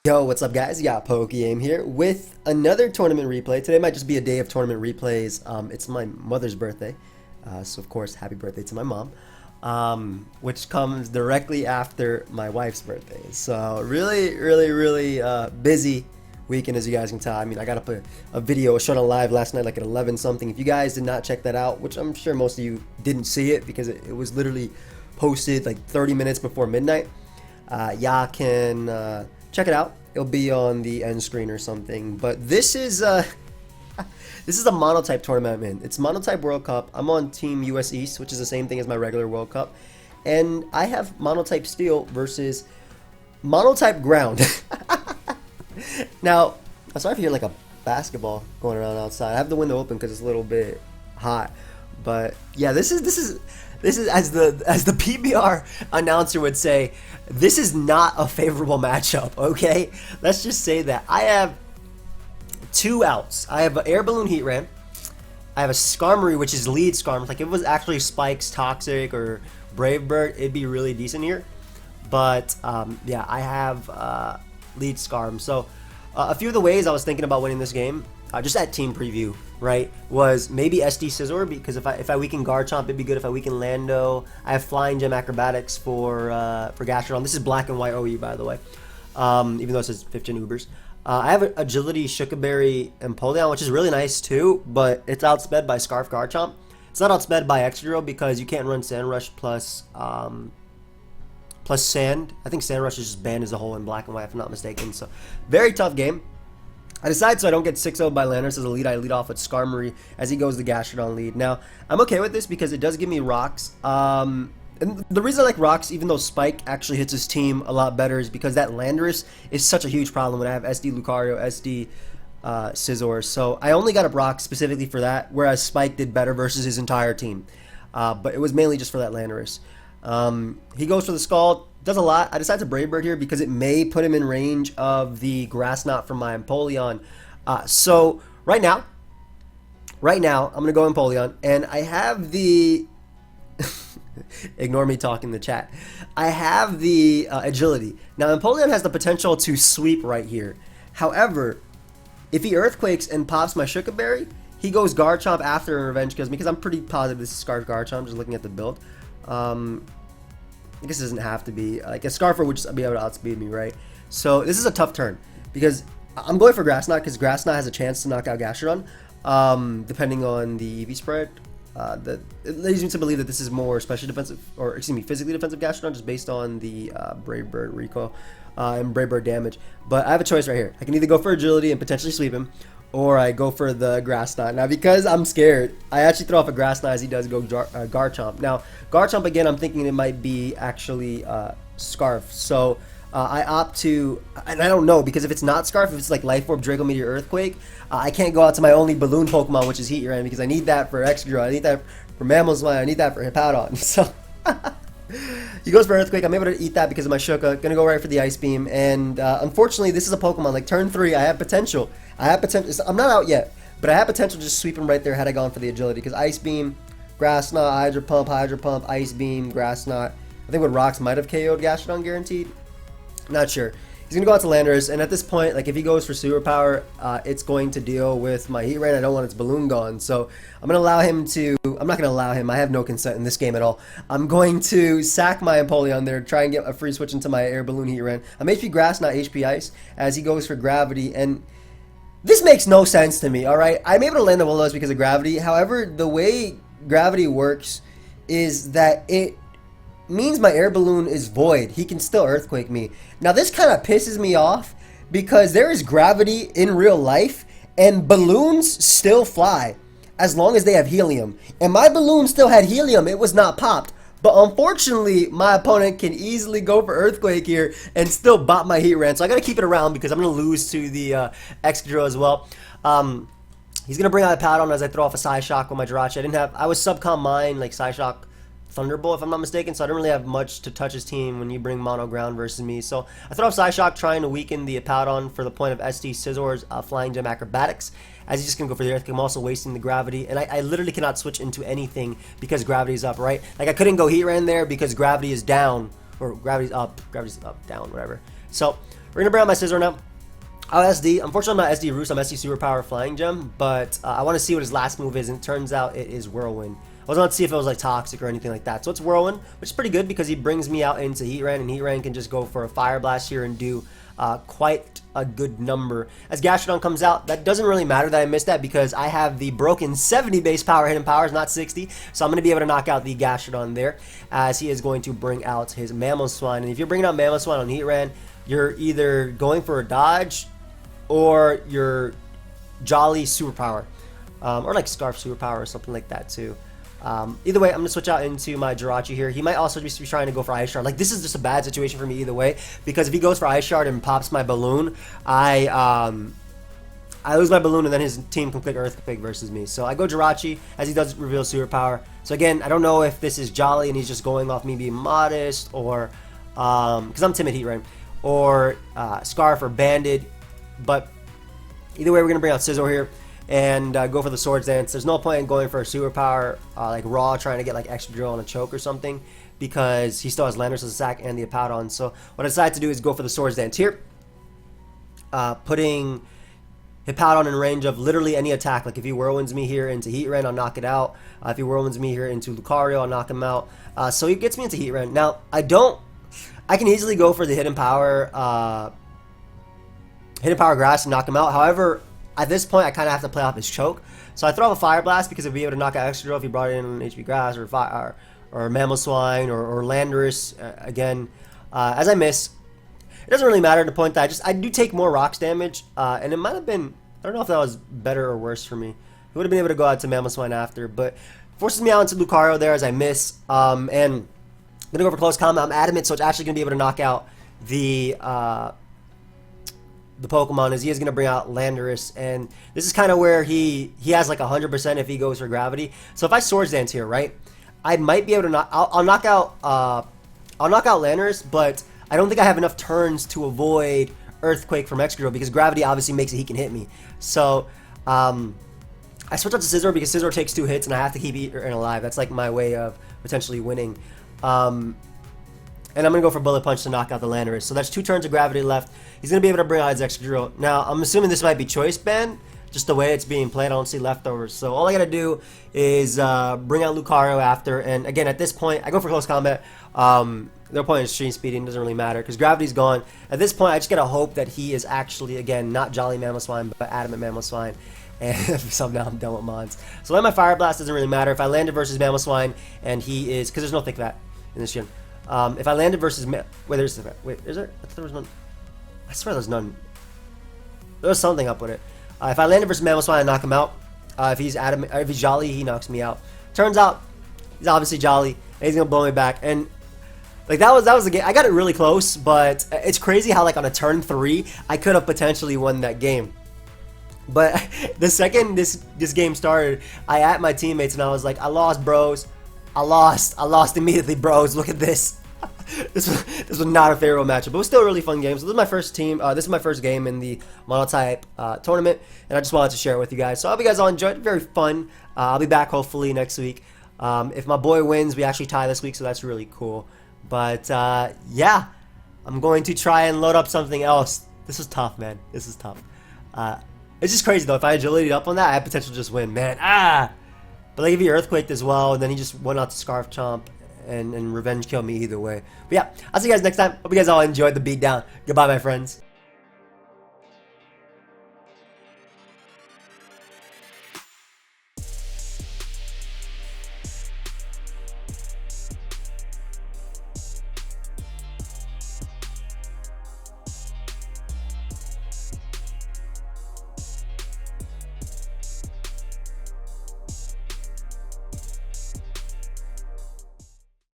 Yo, what's up guys? You got pokeaim here with another tournament replay. Today might just be a day of tournament replays. It's my mother's birthday, so of course happy birthday to my mom, which comes directly after my wife's birthday. So really busy weekend, as you guys can tell. I mean, I got up a video, a showdown live last night like at 11 something. If you guys did not check that out, which I'm sure most of you didn't see it because it was literally posted like 30 minutes before midnight, y'all can check it out. It'll be on the end screen or something. But this is a monotype tournament I'm in. It's monotype World Cup. I'm on Team US East, which is the same thing as my regular World Cup. And I have monotype Steel versus monotype Ground. Now, I'm sorry if you hear like a basketball going around outside. I have the window open because it's a little bit hot. But yeah, this is as the PBR announcer would say, this is not a favorable matchup, okay? Let's just say that. I have two outs. I have an Air Balloon Heatran. I have a Skarmory, which is lead Skarm. Like if it was actually Spikes, Toxic, or Brave Bird, it'd be really decent here. But yeah, I have lead Skarm. So a few of the ways I was thinking about winning this game, just at team preview, right, was maybe SD Scizor, because if I weaken Garchomp, it'd be good if I weaken Lando. I have Flying Gem Acrobatics for Gastrodon. This is black and white OE, by the way, even though it says 15 Ubers. I have Agility, Shukaberry, and Empoleon, which is really nice too, but it's outsped by Scarf Garchomp. It's not outsped by Excadrill because you can't run Sand Rush plus Sand. I think Sand Rush is just banned as a whole in black and white, if I'm not mistaken. So very tough game. I decide so I don't get 6-0'd by Landorus as a lead. I lead off with Skarmory as he goes the Gastrodon lead. Now, I'm okay with this because it does give me rocks. And the reason I like rocks, even though Spike actually hits his team a lot better, is because that Landorus is such a huge problem when I have SD Lucario, SD Scizor. So I only got up rocks specifically for that, whereas Spike did better versus his entire team. But it was mainly just for that Landorus. He goes for the Scald. Does a lot. I decided to Brave Bird here because it may put him in range of the Grass Knot from my Empoleon. So right now, I'm going to go Empoleon, and I have the... Ignore me talking in the chat. I have the Agility. Now, Empoleon has the potential to sweep right here. However, if he Earthquakes and pops my Shukaberry, he goes Garchomp after and Revenge Kills me, because I'm pretty positive this is Scarf Garchomp, just looking at the build. I guess it doesn't have to be. Like a Scarfer would just be able to outspeed me, right? So this is a tough turn because I'm going for Grass Knot because Grass Knot has a chance to knock out Gastrodon, depending on the EV spread. It leads me to believe that this is more specially defensive, or excuse me, physically defensive Gastrodon, just based on the Brave Bird recoil and Brave Bird damage. But I have a choice right here. I can either go for Agility and potentially sweep him, or I go for the Grass Knot. Now, because I'm scared, I actually throw off a Grass Knot as he does go Garchomp. Now, Garchomp, again, I'm thinking it might be actually Scarf. So I opt to, and I don't know, because if it's not Scarf, if it's like Life Orb, Draco Meteor, Earthquake, I can't go out to my only balloon Pokemon, which is Heatran, because I need that for Excadrill, I need that for Mamoswine, I need that for Hippowdon. So he goes for Earthquake. I'm able to eat that because of my Shuka. Gonna go right for the Ice Beam, and unfortunately, this is a Pokemon. Like turn 3, I have potential. I'm not out yet, but I have potential to just sweep him right there had I gone for the Agility, because Ice Beam, Grass Knot, Hydro Pump, Ice Beam, Grass Knot. I think with Rocks might have KO'd Gastrodon guaranteed. Not sure. He's gonna go out to Landorus, and at this point, like if he goes for Super Power, it's going to deal with my Heatran. I don't want its balloon gone, so I'm gonna allow him to. I'm not gonna allow him. I have no consent in this game at all. I'm going to sack my Empoleon there, try and get a free switch into my Air Balloon Heatran. I'm HP Grass, not HP Ice, as he goes for Gravity, and this makes no sense to me. All right, I'm able to land the Will-O-Wisp because of Gravity. However, the way Gravity works is that it means my Air Balloon is void. He can still Earthquake me. Now this kind of pisses me off because there is gravity in real life and balloons still fly as long as they have helium. And my balloon still had helium. It was not popped. But unfortunately, my opponent can easily go for Earthquake here and still bop my Heatran. So I got to keep it around because I'm going to lose to the Excadrill as well. He's going to bring out a Hippowdon as I throw off a Psyshock with my Jirachi. I was Subcom Mine, like Psyshock Thunderbolt, if I'm not mistaken, so I don't really have much to touch his team when you bring Mono Ground versus me. So I throw off Psyshock, trying to weaken the Hippowdon for the point of SD Scizor's Flying Gem Acrobatics. as he's just gonna go for the earthquake. I'm also wasting the gravity, and I literally cannot switch into anything because gravity's up, right? Like I couldn't go heat ran there because gravity is down, or gravity's up, down, whatever. So we're gonna bring out my scissor now. I'll SD. Unfortunately, I'm not SD Roost. I'm SD Superpower Flying Gem, but I want to see what his last move is, and it turns out it is Whirlwind. I was going to see if it was like Toxic or anything like that. So it's Whirlwind, which is pretty good because he brings me out into Heat Ran, and Heat Ran can just go for a Fire Blast here and do quite a good number. As Gastrodon comes out, that doesn't really matter that I missed that because I have the broken 70 base power hidden powers, not 60. So I'm going to be able to knock out the Gastrodon there, as he is going to bring out his Mamoswine. And if you're bringing out Mamoswine on Heat Ran, you're either going for a dodge or your Jolly Superpower, or like Scarf Superpower or something like that too. Either way, I'm going to switch out into my Jirachi here. He might also just be trying to go for Ice Shard. Like, this is just a bad situation for me either way, because if he goes for Ice Shard and pops my balloon, I lose my balloon, and then his team can click Earthquake versus me. So I go Jirachi, as he does reveal Superpower. So again, I don't know if this is Jolly and he's just going off me being modest, or because I'm timid Heat Ran, or Scarf or Banded. But either way, we're going to bring out Scizor here and go for the Swords Dance. There's no point in going for a Superpower like Raw, trying to get like extra drill on a choke or something, because he still has Landorus as a sack and the Apoudon. So what I decided to do is go for the Swords Dance here, putting Hippowdon in range of literally any attack. Like if he Whirlwinds me here into Heat Ran, I'll knock it out. If he Whirlwinds me here into Lucario, I'll knock him out. So he gets me into Heat Ran. Now I can easily go for the Hidden Power Grass and knock him out. However, at this point, I kind of have to play off his choke. So I throw up a Fire Blast because it'd be able to knock out extra drill if he brought in HP Grass or Mamoswine or Landorus again. As I miss, it doesn't really matter to the point that I do take more rocks damage, and it might have been, I don't know if that was better or worse for me. He would have been able to go out to Mamoswine after, but forces me out into Lucario there as I miss. And I'm gonna go for close combat. I'm adamant, so it's actually gonna be able to knock out the Pokemon, as he is going to bring out Landorus, and this is kind of where he has like 100% if he goes for gravity. So if I Swords Dance here, right, I might be able to I'll knock out Landorus, but I don't think I have enough turns to avoid Earthquake from Excadrill, because gravity obviously makes it he can hit me. So I switch out to Scizor because Scizor takes 2 hits and I have to keep Eater alive. That's like my way of potentially winning. And I'm going to go for Bullet Punch to knock out the Landorus. So that's 2 turns of gravity left. He's going to be able to bring out his Excadrill. Now, I'm assuming this might be Choice Band, just the way it's being played. I don't see leftovers. So all I got to do is bring out Lucario after. And again, at this point, I go for close combat. No point in stream speeding. Doesn't really matter because gravity's gone. At this point, I just got to hope that he is actually, again, not Jolly Mamoswine, but Adamant Mamoswine. And somehow I'm done with mods. So then my Fire Blast doesn't really matter. If I landed versus Mamoswine and he is, because there's no Thick Vat in this gym. If I landed versus wait, there's the wait, is there? I thought there was none. I swear there's none. There was something up with it. If I landed versus Mamoswine, I knock him out. If he's Jolly, he knocks me out. Turns out he's obviously Jolly, and he's gonna blow me back. And like that was the game. I got it really close, but it's crazy how like on a turn 3, I could have potentially won that game. But the second this game started, I at my teammates and I was like, I lost, bros. I lost immediately, bros. Look at this. This was not a favorable matchup, but it was still a really fun game. So this is my first team. This is my first game in the monotype tournament, and I just wanted to share it with you guys. So I hope you guys all enjoyed. Very fun. I'll be back hopefully next week. If my boy wins, we actually tie this week, so that's really cool. But yeah, I'm going to try and load up something else. This is tough, man. This is tough. It's just crazy though. If I agility'd up on that, I had potential to just win, man. But like if he Earthquaked as well, and then he just went out to Scarf Chomp and Revenge Kill me either way. But yeah, I'll see you guys next time. Hope you guys all enjoyed the beatdown. Goodbye, my friends.